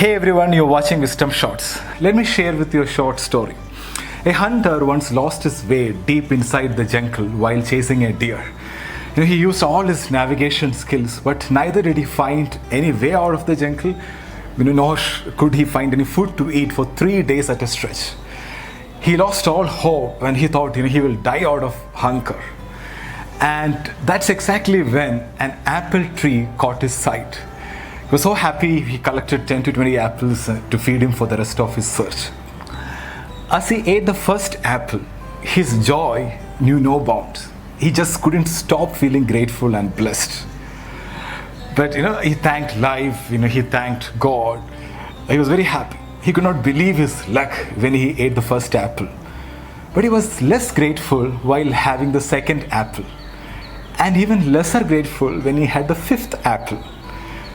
Hey everyone, you're watching Wisdom Shots. Let me share with you a short story. A hunter once lost his way deep inside the jungle while chasing a deer. He used all his navigation skills, but neither did he find any way out of the jungle, nor could he find any food to eat for 3 days at a stretch. He lost all hope and he thought he will die out of hunger. And that's exactly when an apple tree caught his sight. He was so happy he collected 10 to 20 apples to feed him for the rest of his search. As he ate the first apple, his joy knew no bounds. He just couldn't stop feeling grateful and blessed. But he thanked life, he thanked God. He was very happy. He could not believe his luck when he ate the first apple. But he was less grateful while having the second apple. And even lesser grateful when he had the fifth apple.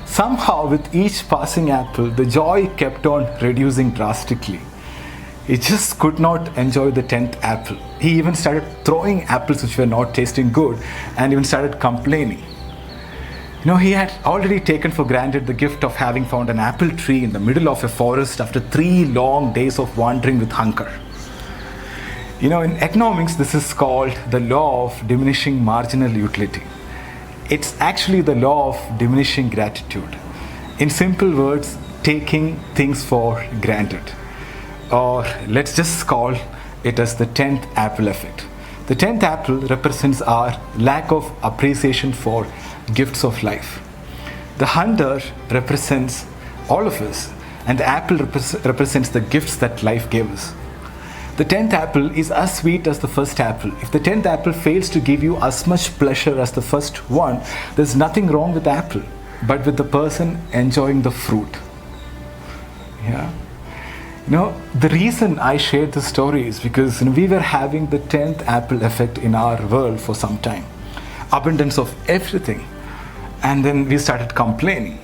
Somehow, with each passing apple, the joy kept on reducing drastically. He just could not enjoy the 10th apple. He even started throwing apples which were not tasting good and even started complaining. He had already taken for granted the gift of having found an apple tree in the middle of a forest after 3 long days of wandering with hunger. In economics, this is called the law of diminishing marginal utility. It's actually the law of diminishing gratitude. In simple words, taking things for granted. Or let's just call it as the 10th apple effect. The 10th apple represents our lack of appreciation for gifts of life. The hunter represents all of us, and the apple represents the gifts that life gave us. The 10th apple is as sweet as the first apple. If the 10th apple fails to give you as much pleasure as the first one, there's nothing wrong with the apple, but with the person enjoying the fruit. Yeah. The reason I shared this story is because we were having the 10th apple effect in our world for some time. Abundance of everything. And then we started complaining.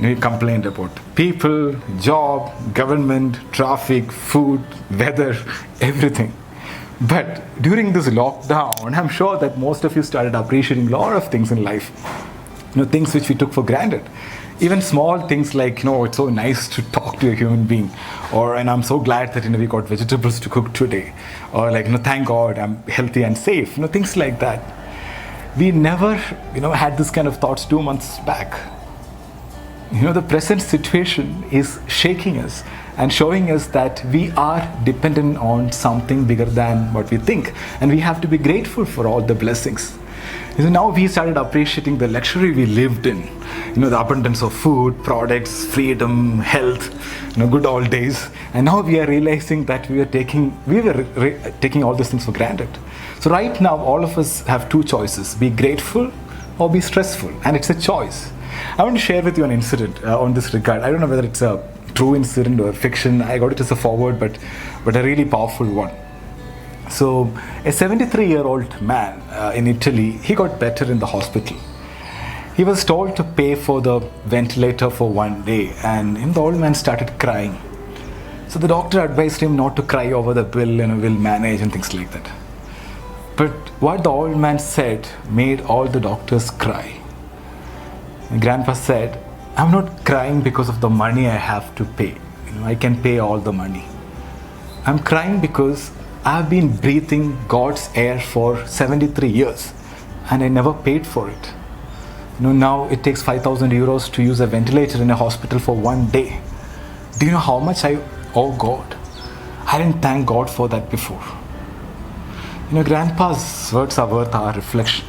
We complained about people, job, government, traffic, food, weather, everything. But during this lockdown, I'm sure that most of you started appreciating a lot of things in life. Things which we took for granted. Even small things like, it's so nice to talk to a human being. And I'm so glad that, we got vegetables to cook today. Or thank God I'm healthy and safe. Things like that. We never, had this kind of thoughts 2 months back. The present situation is shaking us and showing us that we are dependent on something bigger than what we think. And we have to be grateful for all the blessings. Now we started appreciating the luxury we lived in. The abundance of food, products, freedom, health, good old days. And now we are realizing that we were taking all these things for granted. So right now, all of us have 2 choices: be grateful or be stressful. And it's a choice. I want to share with you an incident on this regard. I don't know whether it's a true incident or fiction. I got it as a forward, but a really powerful one. So a 73-year-old man in Italy, he got better in the hospital. He was told to pay for the ventilator for 1 day, and the old man started crying. So the doctor advised him not to cry over the bill, we'll manage and things like that. But what the old man said made all the doctors cry. And Grandpa said, I'm not crying because of the money I have to pay. I can pay all the money. I'm crying because I've been breathing God's air for 73 years and I never paid for it. Now it takes 5,000 euros to use a ventilator in a hospital for 1 day. Do you know how much I owe God? I didn't thank God for that before. Grandpa's words are worth our reflection.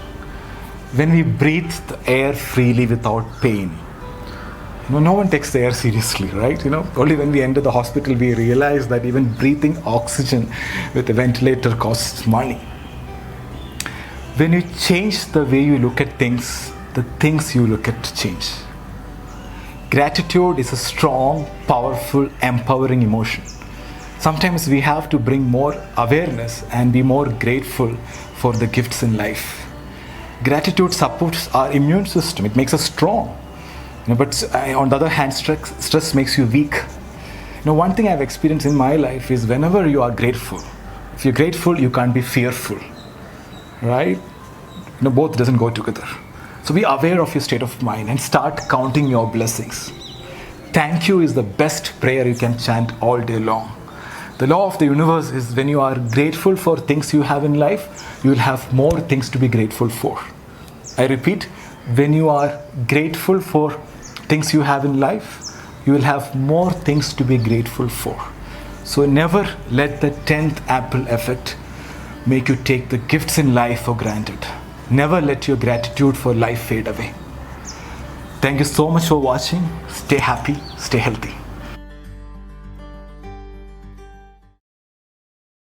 When we breathe the air freely without pain, no one takes the air seriously, right? Only when we enter the hospital, we realize that even breathing oxygen with a ventilator costs money. When you change the way you look at things, the things you look at change. Gratitude is a strong, powerful, empowering emotion. Sometimes we have to bring more awareness and be more grateful for the gifts in life. Gratitude supports our immune system. It makes us strong. But on the other hand, stress makes you weak. One thing I've experienced in my life is whenever you are grateful, if you're grateful, you can't be fearful, right? Both doesn't go together. So be aware of your state of mind and start counting your blessings. Thank you is the best prayer you can chant all day long. The law of the universe is when you are grateful for things you have in life, you will have more things to be grateful for. I repeat, when you are grateful for things you have in life, you will have more things to be grateful for. So never let the 10th apple effect make you take the gifts in life for granted. Never let your gratitude for life fade away. Thank you so much for watching. Stay happy, stay healthy.